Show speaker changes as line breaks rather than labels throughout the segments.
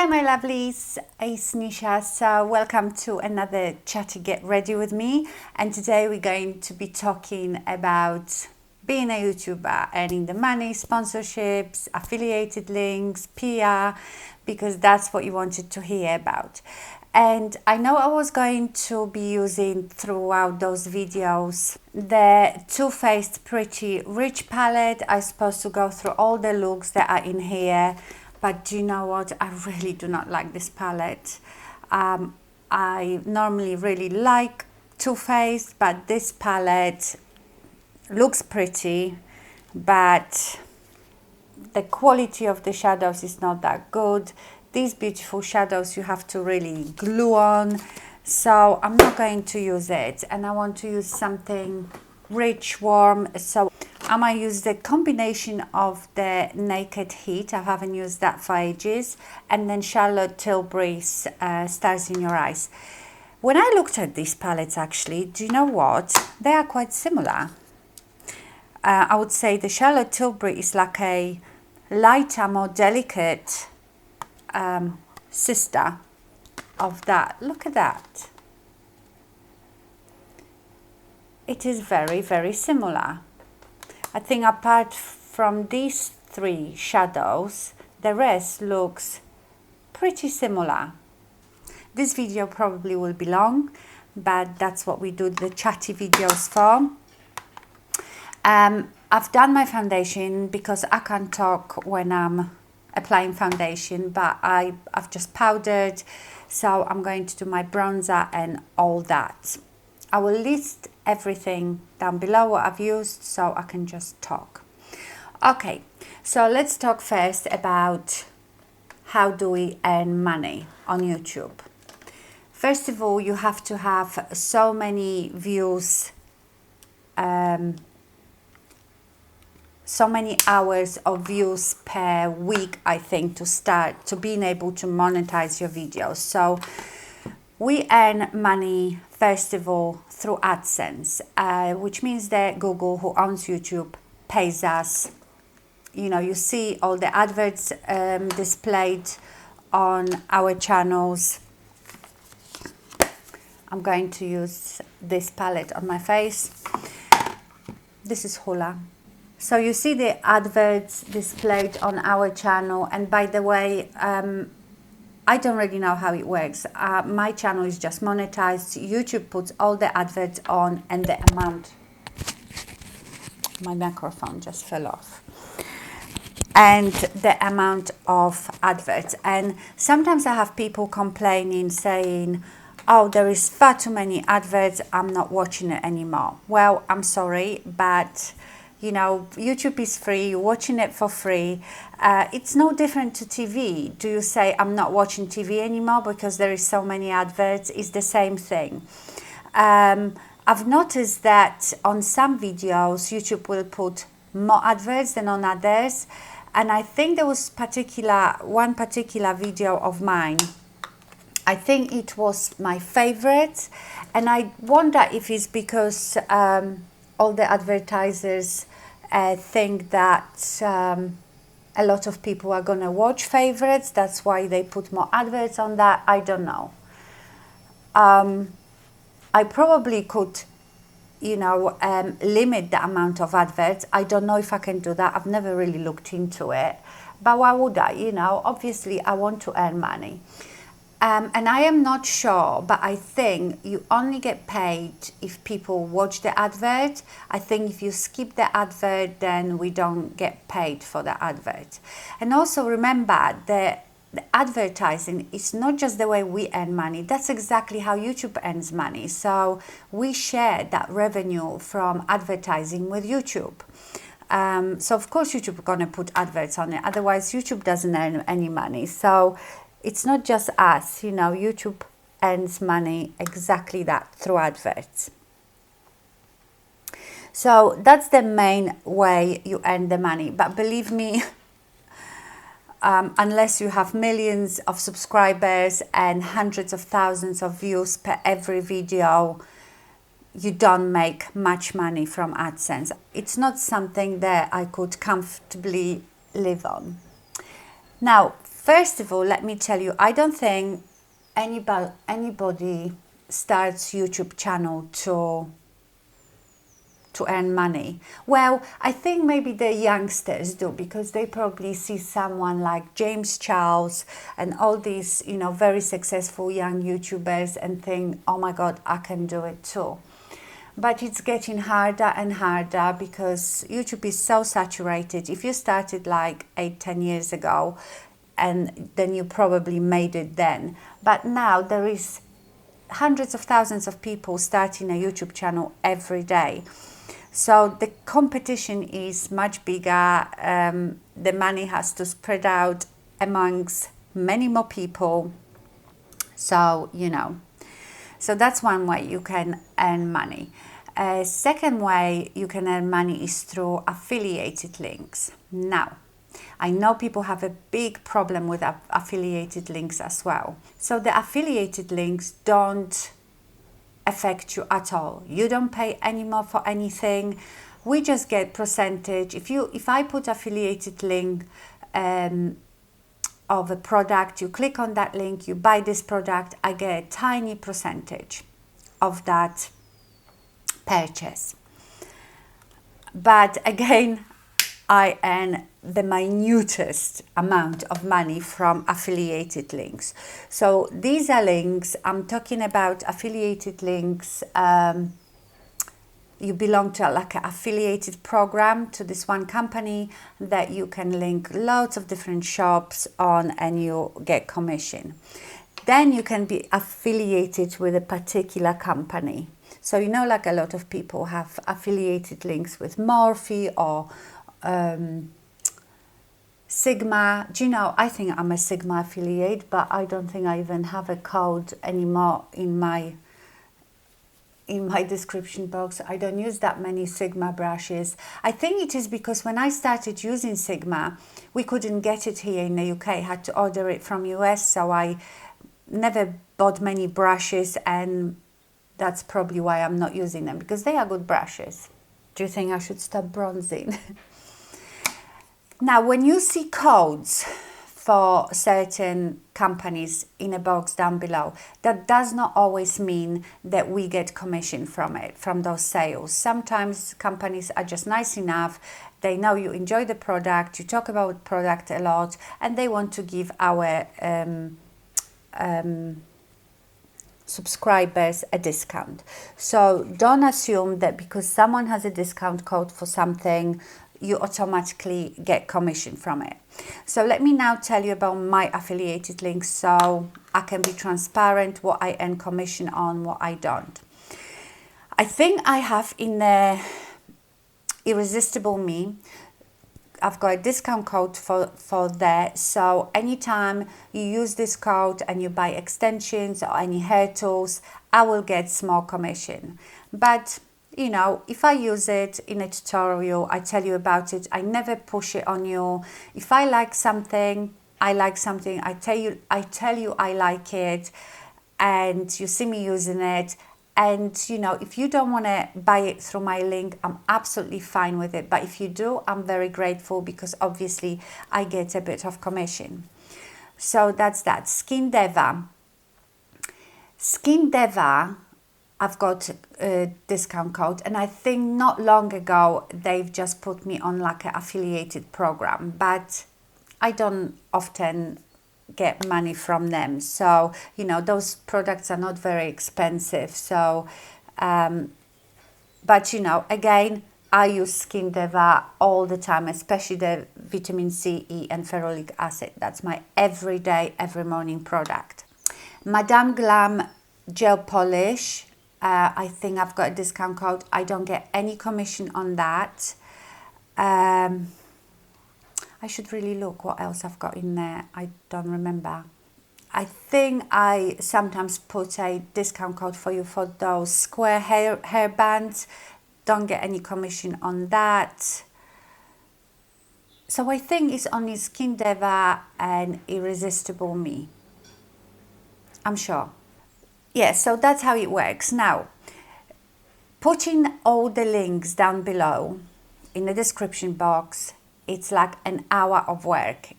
Hi my lovelies, it's Nisha. So welcome to another Chatty Get Ready with me, and today we're going to be talking about being a YouTuber, earning the money, sponsorships, affiliated links, PR, because that's what you wanted to hear about. And I know I was going to be using throughout those videos the Too Faced Pretty Rich palette. I'm supposed to go through all the looks that are in here. But do you know what? I really do not like this palette. I normally really like Too Faced, but this palette looks pretty, but the quality of the shadows is not that good. These beautiful shadows you have to really glue on, so I'm not going to use it, and I want to use something rich, warm. So I might use the combination of the Decay Heat, I haven't used that for ages, and then Charlotte Tilbury's Stars in Your Eyes. When I looked at these palettes, actually, do you know what? They are quite similar. I would say the Charlotte Tilbury is like a lighter, more delicate sister of that. Look at that. It is very, very similar. I think apart from these three shadows, the rest looks pretty similar. This video probably will be long, but that's what we do the chatty videos for. I've done my foundation because I can't talk when I'm applying foundation, but I've just powdered, so I'm going to do my bronzer and all that. I will list everything down below what I've used so I can just talk. Okay, so let's talk first about how do we earn money on YouTube. First of all, you have to have so many views, so many hours of views per week, I think, to start to being able to monetize your videos. So we earn money first of all through Adsense, which means that Google, who owns YouTube, pays us. You know, you see all the adverts displayed on our channels. I'm going to use this palette on my face. This is Hula. So you see the adverts displayed on our channel, and by the way, I don't really know how it works. My channel is just monetized. YouTube puts all the adverts on, and the amount, my microphone just fell off, and the amount of adverts. And sometimes I have people complaining, saying, oh, there is far too many adverts, I'm not watching it anymore. Well, I'm sorry, but you know, YouTube is free, you're watching it for free. It's no different to TV. Do you say, I'm not watching TV anymore because there is so many adverts? It's the same thing. I've noticed that on some videos, YouTube will put more adverts than on others. And I think there was one particular video of mine. I think it was my favorite. And I wonder if it's because all the advertisers think that a lot of people are going to watch favorites. That's why they put more adverts on that. I don't know. I probably could, you know, limit the amount of adverts. I don't know if I can do that. I've never really looked into it. But why would I? You know, obviously I want to earn money. And I am not sure, but I think you only get paid if people watch the advert. I think if you skip the advert, then we don't get paid for the advert. And also remember that the advertising is not just the way we earn money. That's exactly how YouTube earns money. So we share that revenue from advertising with YouTube. So of course YouTube is going to put adverts on it. Otherwise YouTube doesn't earn any money. So it's not just us, you know, YouTube earns money exactly that through adverts. So that's the main way you earn the money. But believe me, unless you have millions of subscribers and hundreds of thousands of views per every video, you don't make much money from AdSense. It's not something that I could comfortably live on. Now, First of all, let me tell you, I don't think anybody starts YouTube channel to earn money. Well, I think maybe the youngsters do, because they probably see someone like James Charles and all these, you know, very successful young YouTubers and think, oh my God, I can do it too. But it's getting harder and harder because YouTube is so saturated. If you started like 8-10 years ago, and then you probably made it then. But now there is hundreds of thousands of people starting a YouTube channel every day. So the competition is much bigger. The money has to spread out amongst many more people. So, you know, so that's one way you can earn money. Second way you can earn money is through affiliated links. Now, I know people have a big problem with affiliated links as well. So the affiliated links don't affect you at all. You don't pay any more for anything. We just get percentage. If I put affiliated link of a product, you click on that link, you buy this product, I get a tiny percentage of that purchase. But again, I earn the minutest amount of money from affiliated links. So these are links, I'm talking about affiliated links. You belong to like an affiliated program to this one company that you can link loads of different shops on and you get commission. Then you can be affiliated with a particular company. So you know, like a lot of people have affiliated links with Morphe or Sigma. Do you know, I think I'm a Sigma affiliate, but I don't think I even have a code anymore in my description box. I don't use that many Sigma brushes. I think it is because when I started using Sigma, we couldn't get it here in the UK. I had to order it from US, so I never bought many brushes, and that's probably why I'm not using them, because they are good brushes. Do you think I should stop bronzing? Now, when you see codes for certain companies in a box down below, that does not always mean that we get commission from it, from those sales. Sometimes companies are just nice enough. They know you enjoy the product, you talk about the product a lot, and they want to give our subscribers a discount. So don't assume that because someone has a discount code for something, you automatically get commission from it. So let me now tell you about my affiliated links so I can be transparent what I earn commission on, what I don't. I think I have in the Irresistible Me, I've got a discount code for that. So anytime you use this code and you buy extensions or any hair tools, I will get small commission. But you know, if I use it in a tutorial, I tell you about it, I never push it on you. If I like something, I tell you I like it, and you see me using it. And you know, if you don't want to buy it through my link, I'm absolutely fine with it. But if you do, I'm very grateful, because obviously I get a bit of commission. So that's that. Skin DEVA. Skin DEVA, I've got a discount code, and I think not long ago they've just put me on like an affiliated program, but I don't often get money from them. So, you know, those products are not very expensive. So, but you know, again, I use Skin DEVA all the time, especially the vitamin C, E and ferulic acid. That's my everyday, every morning product. Madame Glam gel polish. I think I've got a discount code. I don't get any commission on that. I should really look what else I've got in there. I don't remember. I think I sometimes put a discount code for you for those square hair bands. Don't get any commission on that. So I think it's only Skin DEVA and Irresistible Me. I'm sure. Yeah, so that's how it works. Now, putting all the links down below in the description box, it's like an hour of work,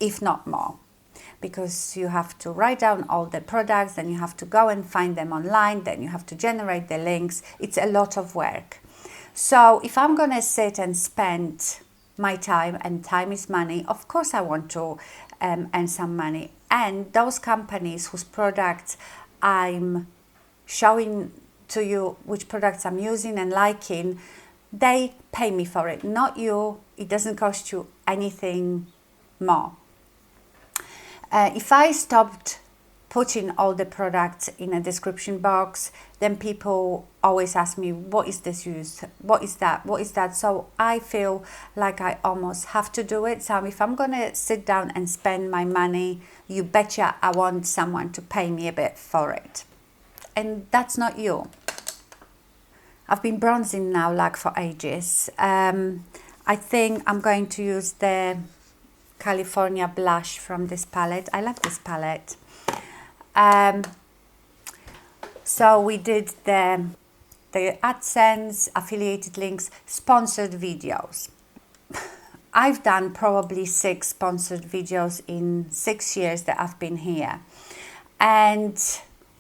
if not more. because you have to write down all the products, then you have to go and find them online, then you have to generate the links. It's a lot of work. So if I'm going to sit and spend my time, and time is money, of course I want to earn some money. And those companies whose products I'm showing to you, which products I'm using and liking, they pay me for it, not you. It doesn't cost you anything more. If I stopped putting all the products in a description box, then people always ask me, what is this use? What is that? What is that? So I feel like I almost have to do it. So if I'm going to sit down and spend my money, you betcha I want someone to pay me a bit for it. And that's not you. I've been bronzing now like for ages. I think I'm going to use the California blush from this palette. I love this palette. So we did the Adsense, affiliated links, sponsored videos. I've done probably 6 sponsored videos in 6 years that I've been here. And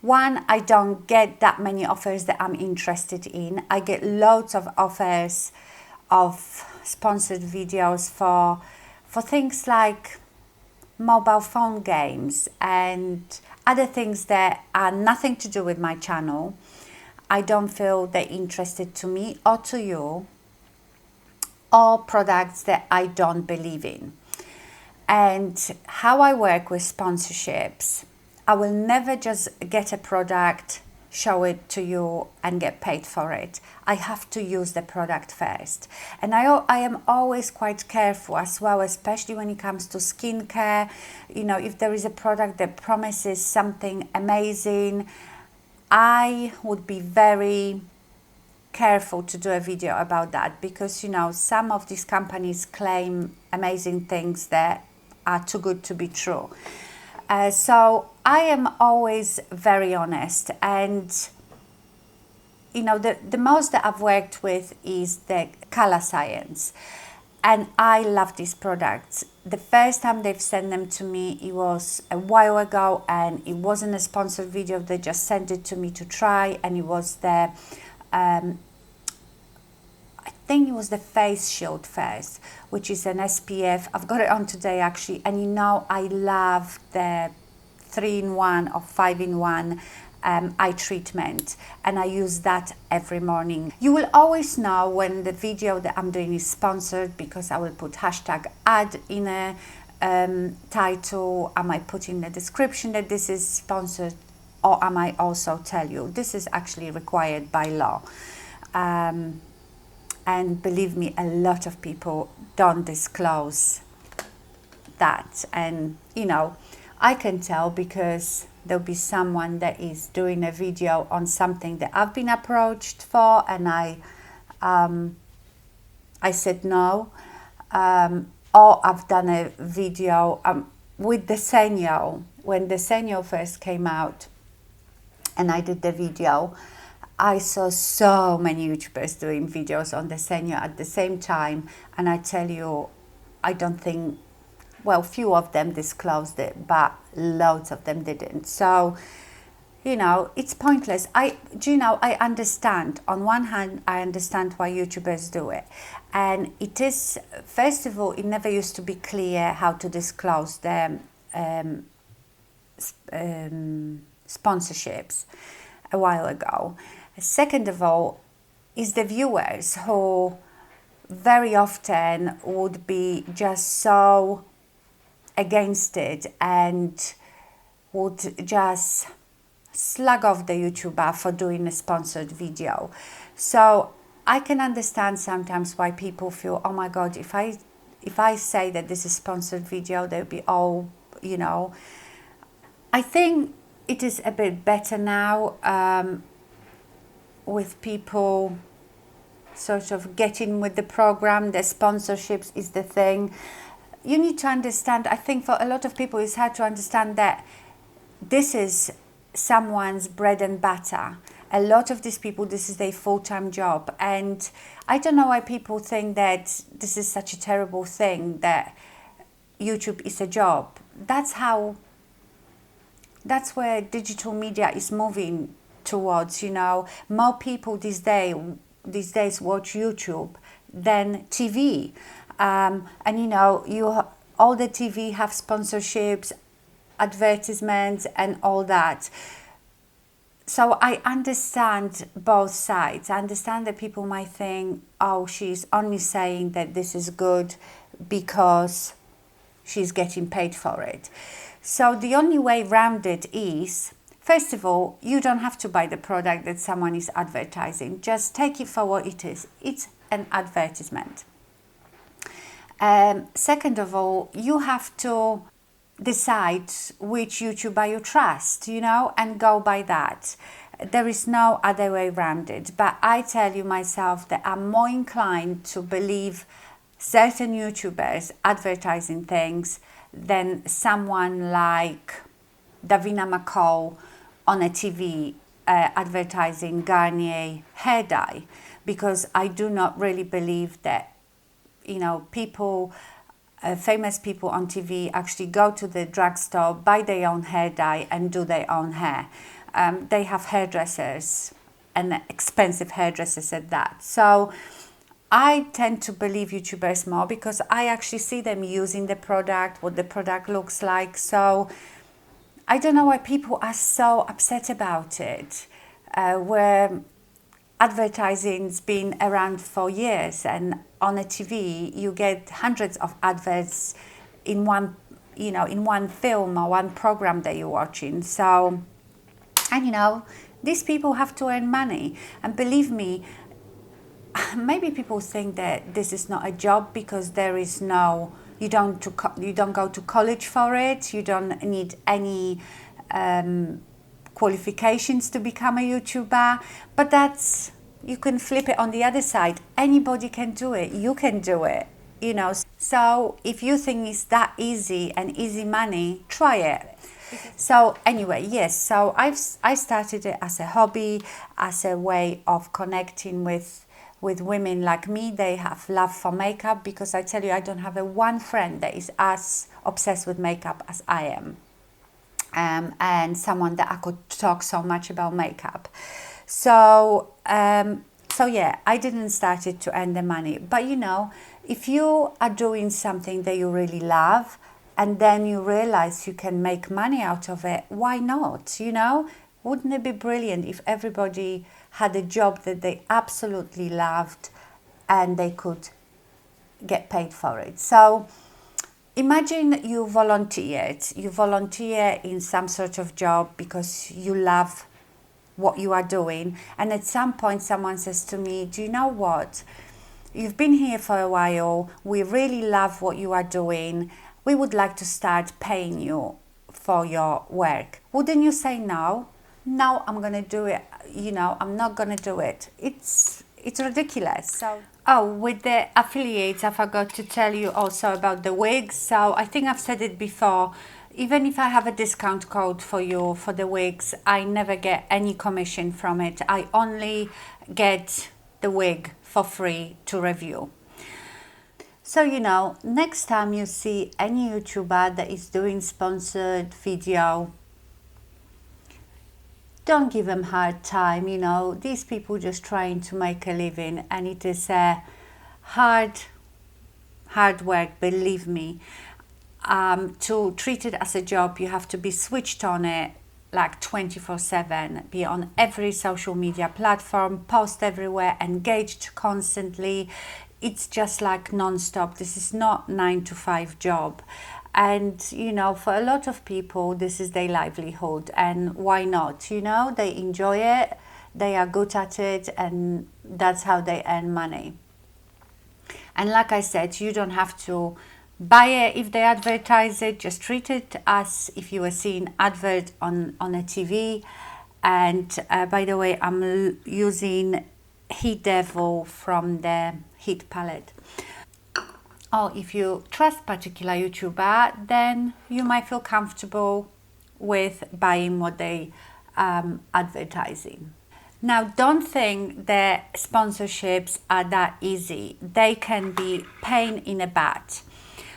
one, I don't get that many offers that I'm interested in. I get loads of offers of sponsored videos for things like mobile phone games and other things that are nothing to do with my channel. I don't feel they're interested to me or to you, or products that I don't believe in. And how I work with sponsorships, I will never just get a product, show it to you and get paid for it. I have to use the product first. And I am always quite careful as well, especially when it comes to skincare. You know, if there is a product that promises something amazing, I would be very careful to do a video about that, because, you know, some of these companies claim amazing things that are too good to be true. So I am always very honest, and you know, the most that I've worked with is the Color Science, and I love these products. The first time they've sent them to me, it was a while ago, and it wasn't a sponsored video. They just sent it to me to try, and it was the I think it was the face shield first, which is an SPF. I've got it on today actually, and you know, I love the 3-in-1 or 5-in-1 eye treatment, and I use that every morning. You will always know when the video that I'm doing is sponsored, because I will put hashtag ad in a title. I might put in the description that this is sponsored, or I might also tell you this is actually required by law. And believe me, a lot of people don't disclose that. And, you know, I can tell because there'll be someone that is doing a video on something that I've been approached for, and I said no. Or I've done a video with the C.Y.O. When the C.Y.O first came out and I did the video, I saw so many YouTubers doing videos on the C.Y.O at the same time, and I tell you, I don't think, well, few of them disclosed it, but loads of them didn't. So, you know, it's pointless. I understand. On one hand, I understand why YouTubers do it. And it is, first of all, it never used to be clear how to disclose the sponsorships a while ago. Second of all, is the viewers who very often would be just so against it and would just slug off the YouTuber for doing a sponsored video. So I can understand sometimes why people feel, oh my God, if I say that this is sponsored video, they'll be all, you know. I think it is a bit better now, with people sort of getting with the program. The sponsorships is the thing. You need to understand, I think for a lot of people it's hard to understand that this is someone's bread and butter. A lot of these people, this is their full-time job, and I don't know why people think that this is such a terrible thing, that YouTube is a job. That's how That's where digital media is moving towards, you know. More people these days watch YouTube than TV. And you know, all the TV have sponsorships, advertisements and all that. So I understand both sides. I understand that people might think, oh, she's only saying that this is good because she's getting paid for it. So the only way around it is, first of all, you don't have to buy the product that someone is advertising. Just take it for what it is. It's an advertisement. Second of all, you have to decide which YouTuber you trust, you know, and go by that. There is no other way around it. But I tell you myself that I'm more inclined to believe certain YouTubers advertising things than someone like Davina McCall on a TV advertising Garnier hair dye, because I do not really believe that, you know, people, famous people on TV actually go to the drugstore, buy their own hair dye and do their own hair. They have hairdressers, and expensive hairdressers at that. So I tend to believe YouTubers more because I actually see them using the product, what the product looks like. So I don't know why people are so upset about it, where advertising's been around for years, and on a TV you get hundreds of adverts in one, you know, in one film or one program that you're watching. So, and you know, these people have to earn money, and believe me, maybe people think that this is not a job because there is no, you don't go to college for it, you don't need any qualifications to become a YouTuber. But that's, you can flip it on the other side. Anybody can do it. You can do it, you know. So if you think it's that easy and easy money, try it. So anyway, yes, so I started it as a hobby, as a way of connecting with women like me. They have love for makeup, because I tell you, I don't have one friend that is as obsessed with makeup as I am. And someone that I could talk so much about makeup. So yeah, I didn't start it to earn the money. But you know, if you are doing something that you really love, and then you realize you can make money out of it, why not? You know, wouldn't it be brilliant if everybody had a job that they absolutely loved and they could get paid for it? So imagine you volunteer in some sort of job because you love what you are doing, and at some point someone says to me, do you know what, you've been here for a while, we really love what you are doing, we would like to start paying you for your work. Wouldn't you say no? No, I'm going to do it. You know, I'm not going to do it. It's ridiculous. So, oh, with the affiliates, I forgot to tell you also about the wigs. So I think I've said it before. Even if I have a discount code for you for the wigs, I never get any commission from it. I only get the wig for free to review. So, you know, next time you see any YouTuber that is doing sponsored video, don't give them hard time. You know, these people just trying to make a living, and it is hard work, believe me. To treat it as a job, you have to be switched on it like 24/7, be on every social media platform, post everywhere, engaged constantly. It's just like non-stop. This is not 9-to-5 job. And, you know, for a lot of people, this is their livelihood. And why not? You know, they enjoy it, they are good at it, and that's how they earn money. And like I said, you don't have to buy it if they advertise it. Just treat it as if you were seeing advert on a TV. And by the way, I'm using Heat Devil from the Heat palette. Or if you trust particular YouTuber, then you might feel comfortable with buying what they advertising. Now, don't think that sponsorships are that easy. They can be pain in a butt.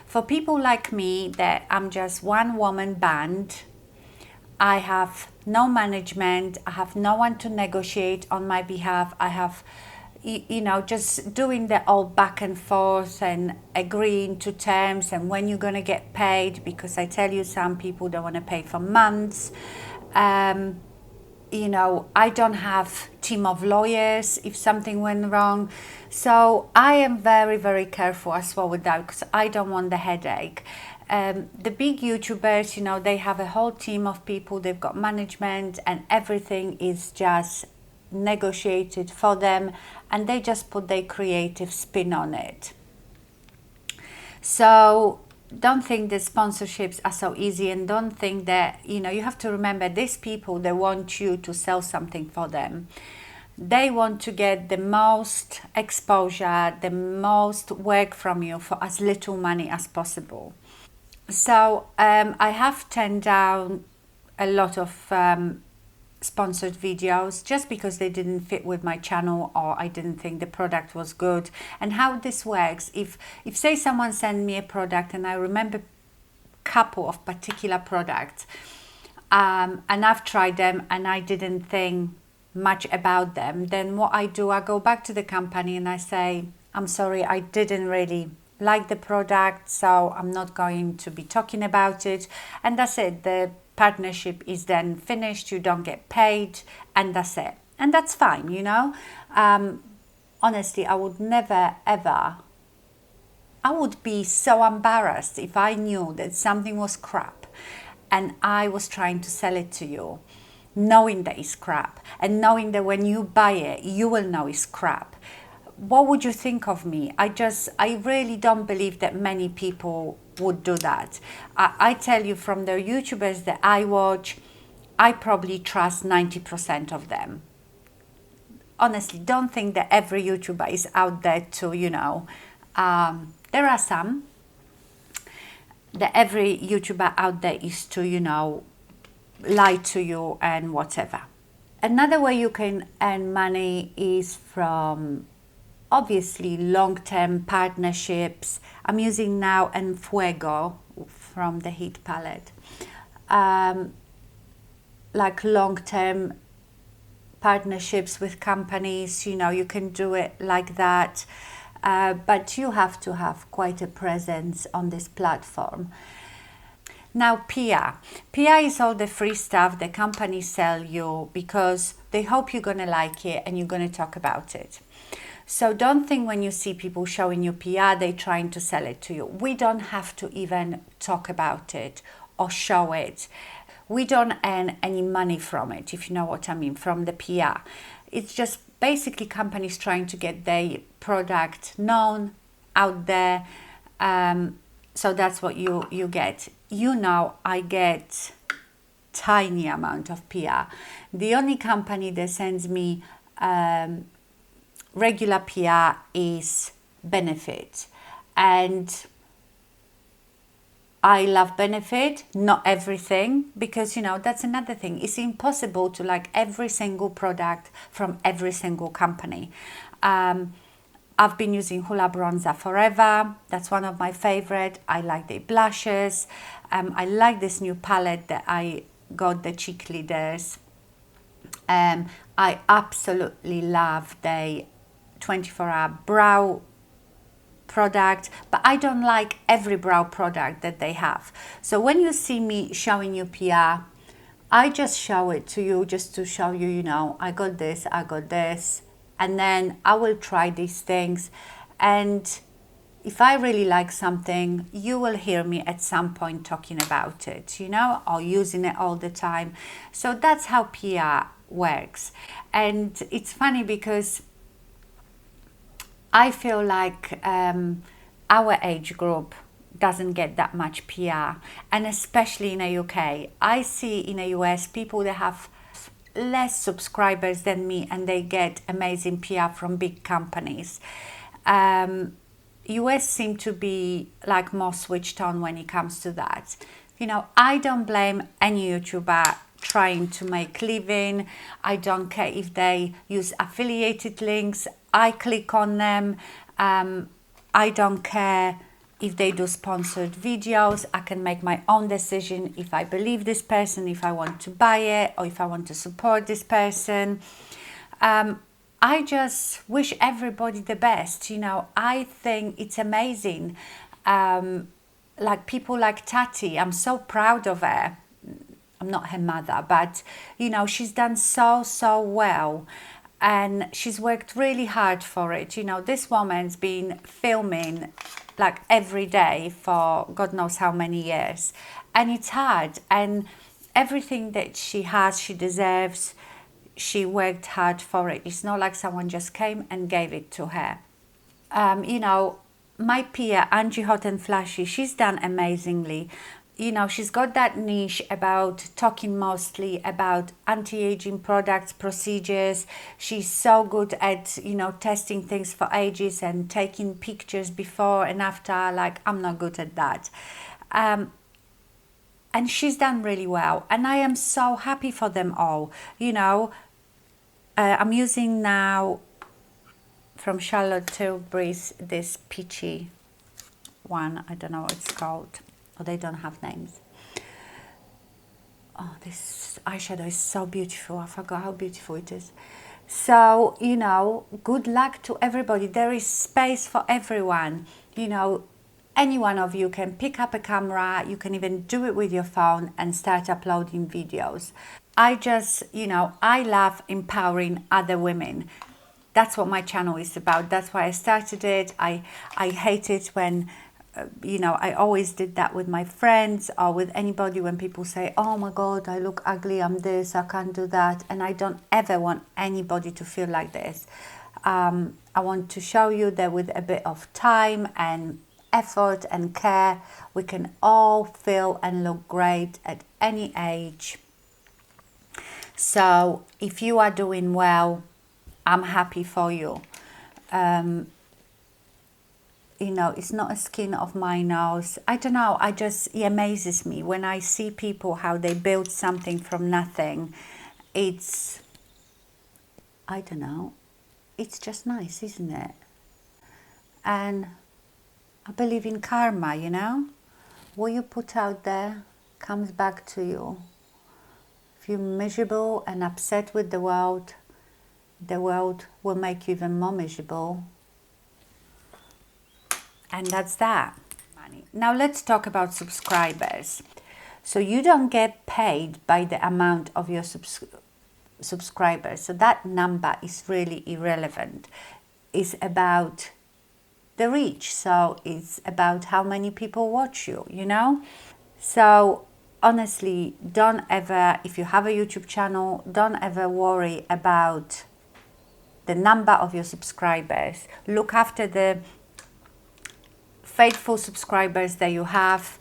For people like me, that I'm just one woman band, I have no management. I have no one to negotiate on my behalf. I have, you know, just doing the old back and forth and agreeing to terms and when you're going to get paid, because I tell you, some people don't want to pay for months. You know, I don't have team of lawyers if something went wrong. So I am very, very careful as well with that, because I don't want the headache. The big YouTubers, you know, they have a whole team of people, they've got management, and everything is just negotiated for them, and they just put their creative spin on it. So don't think that sponsorships are so easy, and don't think that, you know, you have to remember, these people, they want you to sell something for them. They want to get the most exposure, the most work from you for as little money as possible. So I have turned down a lot of sponsored videos just because they didn't fit with my channel, or I didn't think the product was good. And how this works, if say someone sent me a product and I remember a couple of particular products, and I've tried them and I didn't think much about them, then what I do, I go back to the company and I say, I'm sorry, I didn't really like the product, so I'm not going to be talking about it, and that's it. The partnership is then finished, you don't get paid, and that's it, and that's fine, you know. Honestly, I would never ever, I would be so embarrassed if I knew that something was crap and I was trying to sell it to you, knowing that it's crap, and knowing that when you buy it you will know it's crap. What would you think of me? I really don't believe that many people would do that. I tell you, from the YouTubers that I watch, I probably trust 90% of them. Honestly, don't think that every YouTuber is out there to, you know, there are some, that every YouTuber out there is to, you know, lie to you and whatever. Another way you can earn money is from, obviously, long-term partnerships. I'm using now Fuego from the Heat palette. Like long-term partnerships with companies, you know, you can do it like that. But you have to have quite a presence on this platform. Now, PR. PR is all the free stuff the companies sell you because they hope you're going to like it and you're going to talk about it. So don't think when you see people showing you PR, they're trying to sell it to you. We don't have to even talk about it or show it. We don't earn any money from it, if you know what I mean, from the PR. It's just basically companies trying to get their product known out there. So that's what you get. You know, I get tiny amount of PR. The only company that sends me regular PR is Benefit, and I love Benefit, not everything, because, you know, that's another thing. It's impossible to like every single product from every single company. I've been using Hoola Bronzer forever. That's one of my favorite. I like the blushes. I like this new palette that I got, the Cheek Leaders. I absolutely love the 24-hour brow product, but I don't like every brow product that they have. So when you see me showing you PR, I just show it to you just to show you, you know, I got this, and then I will try these things, and if I really like something, you will hear me at some point talking about it, you know, or using it all the time. So that's how PR works. And it's funny because I feel like our age group doesn't get that much PR, and especially in the UK. I see in the US people that have less subscribers than me and they get amazing PR from big companies. US seem to be like more switched on when it comes to that. You know, I don't blame any YouTuber trying to make living. I don't care if they use affiliated links. I click on them. I don't care if they do sponsored videos, I can make my own decision if I believe this person, if I want to buy it, or if I want to support this person. I just wish everybody the best. You know, I think it's amazing. Like people like Tati, I'm so proud of her. I'm not her mother, but you know, she's done so well, and she's worked really hard for it. You know, this woman's been filming like every day for God knows how many years, and it's hard, and everything that she has, she deserves. She worked hard for it. It's not like someone just came and gave it to her. You know, my peer Angie Hot and Flashy, she's done amazingly. You know, she's got that niche about talking mostly about anti-aging products, procedures. She's so good at, you know, testing things for ages and taking pictures before and after. Like, I'm not good at that. And she's done really well. And I am so happy for them all. You know, I'm using now from Charlotte Tilbury's this peachy one. I don't know what it's called. Oh, they don't have names. Oh, this eyeshadow is so beautiful. I forgot how beautiful it is. So, you know, good luck to everybody. There is space for everyone. You know, any one of you can pick up a camera. You can even do it with your phone and start uploading videos. I just, you know, I love empowering other women. That's what my channel is about. That's why I started it. I hate it when you know, I always did that with my friends or with anybody when people say, oh my God, I look ugly, I'm this, I can't do that. And I don't ever want anybody to feel like this. I want to show you that with a bit of time and effort and care, we can all feel and look great at any age. So if you are doing well, I'm happy for you. You know, it's not a skin of my nose. I don't know, it amazes me when I see people, how they build something from nothing. It's, I don't know, it's just nice, isn't it? And I believe in karma, you know? What you put out there comes back to you. If you're miserable and upset with the world will make you even more miserable. And that's that. Now let's talk about subscribers. So you don't get paid by the amount of your subscribers. So that number is really irrelevant. It's about the reach. So it's about how many people watch you, you know? So honestly, don't ever, if you have a YouTube channel, don't ever worry about the number of your subscribers. Look after the faithful subscribers that you have,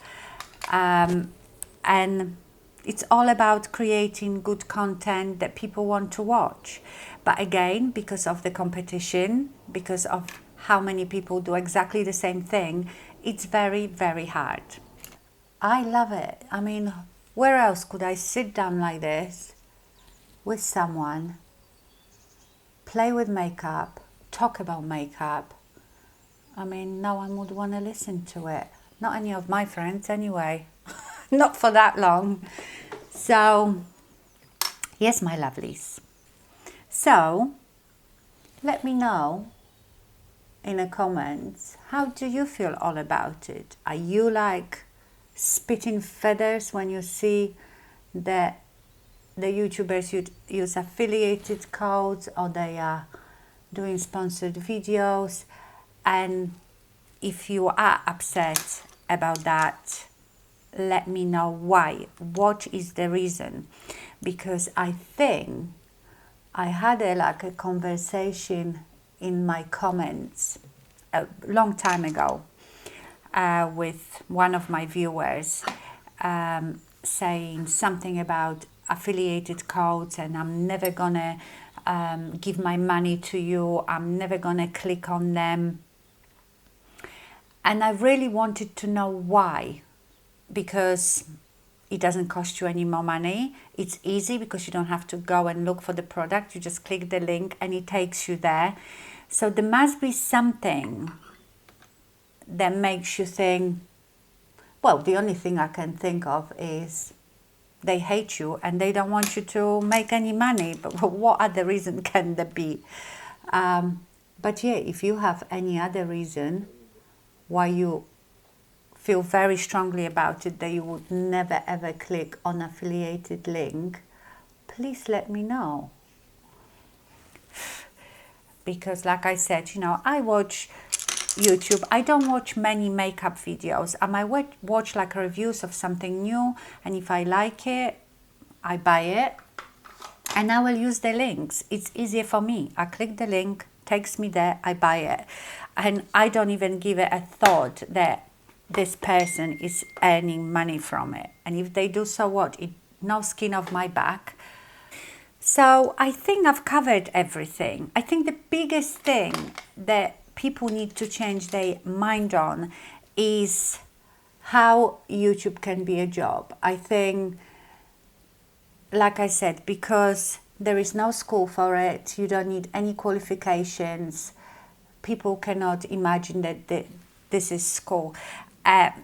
and it's all about creating good content that people want to watch. But again, because of the competition, because of how many people do exactly the same thing, it's very, very hard. I love it. I mean, where else could I sit down like this with someone, play with makeup, talk about makeup? I mean, no one would want to listen to it. Not any of my friends anyway. Not for that long. So, yes, my lovelies. So, let me know in the comments, how do you feel all about it? Are you like spitting feathers when you see that the YouTubers use affiliated codes, or they are doing sponsored videos? And if you are upset about that, let me know why. What is the reason? Because I think I had a conversation in my comments a long time ago with one of my viewers, saying something about affiliated codes, and I'm never gonna give my money to you, I'm never gonna click on them. And I really wanted to know why, because it doesn't cost you any more money. It's easy because you don't have to go and look for the product. You just click the link and it takes you there. So there must be something that makes you think, well, the only thing I can think of is they hate you and they don't want you to make any money. But what other reason can there be? But yeah, if you have any other reason why you feel very strongly about it, that you would never ever click on affiliated link, please let me know. Because like I said, you know, I watch YouTube. I don't watch many makeup videos. I might watch like reviews of something new, and if I like it, I buy it and I will use the links. It's easier for me. I click the link, takes me there, I buy it, and I don't even give it a thought that this person is earning money from it. And if they do, so what? It no skin off my back. So I think I've covered everything. I think the biggest thing that people need to change their mind on is how YouTube can be a job. I think, like I said, because there is no school for it, you don't need any qualifications, people cannot imagine that this is school, that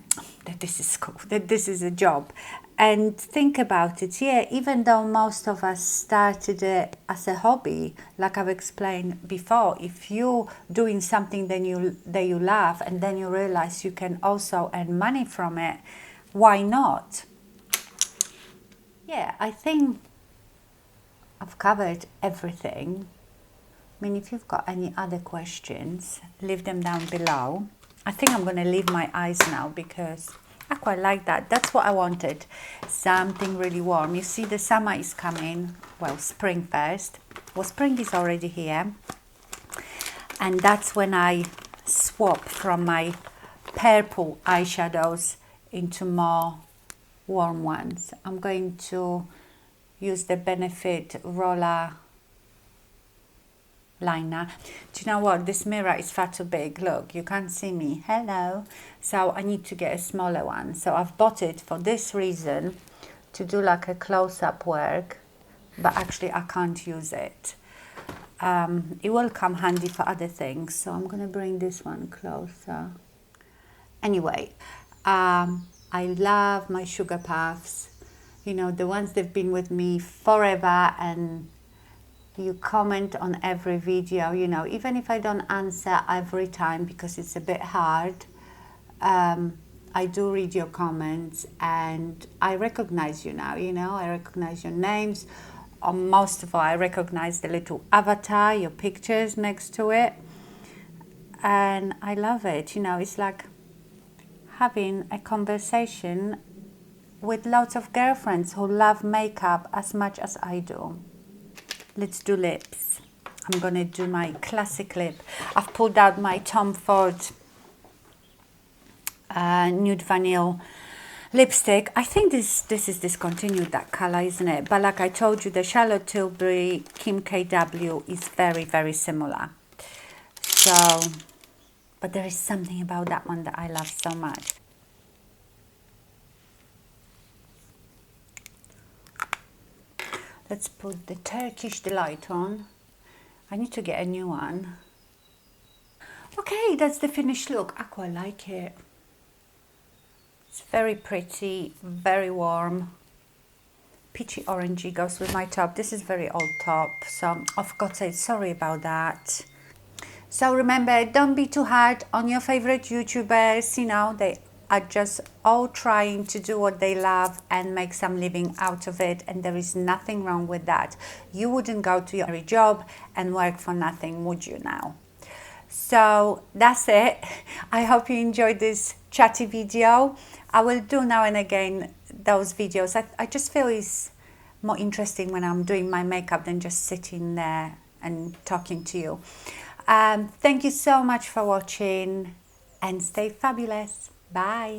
this is a job. And think about it, yeah, even though most of us started it as a hobby, like I've explained before, if you're doing something that you love and then you realize you can also earn money from it, why not? Yeah, I think I've covered everything. I mean, if you've got any other questions, leave them down below. I think I'm going to leave my eyes now because I quite like that. That's what I wanted. Something really warm. You see, the summer is coming. Well, spring first. Well, spring is already here. And that's when I swap from my purple eyeshadows into more warm ones. I'm going to use the Benefit Roller liner. Do you know what? This mirror is far too big. Look, you can't see me. Hello. So I need to get a smaller one. So I've bought it for this reason, to do like a close-up work, but actually I can't use it. It will come handy for other things. So I'm going to bring this one closer. Anyway, I love my sugar puffs. You know, the ones that have been with me forever, and you comment on every video, you know, even if I don't answer every time because it's a bit hard, I do read your comments and I recognize you now, you know, I recognize your names. Or most of all, I recognize the little avatar, your pictures next to it. And I love it, you know, it's like having a conversation with lots of girlfriends who love makeup as much as I do. Let's do lips. I'm going to do my classic lip. I've pulled out my Tom Ford Nude Vanille lipstick. I think this is discontinued, that color, isn't it? But like I told you, the Charlotte Tilbury Kim KW is very, very similar. So, but there is something about that one that I love so much. Let's put the Turkish Delight on. I need to get a new one. Okay, that's the finished look. I quite like it. It's very pretty, very warm. Peachy orangey goes with my top. This is very old top, so I forgot to say sorry about that. So remember, don't be too hard on your favorite YouTubers. You know, they are just all trying to do what they love and make some living out of it, and there is nothing wrong with that. You wouldn't go to your job and work for nothing, would you now? So that's it. I hope you enjoyed this chatty video. I will do now and again those videos. I just feel it's more interesting when I'm doing my makeup than just sitting there and talking to you. Thank you so much for watching and stay fabulous. Bye.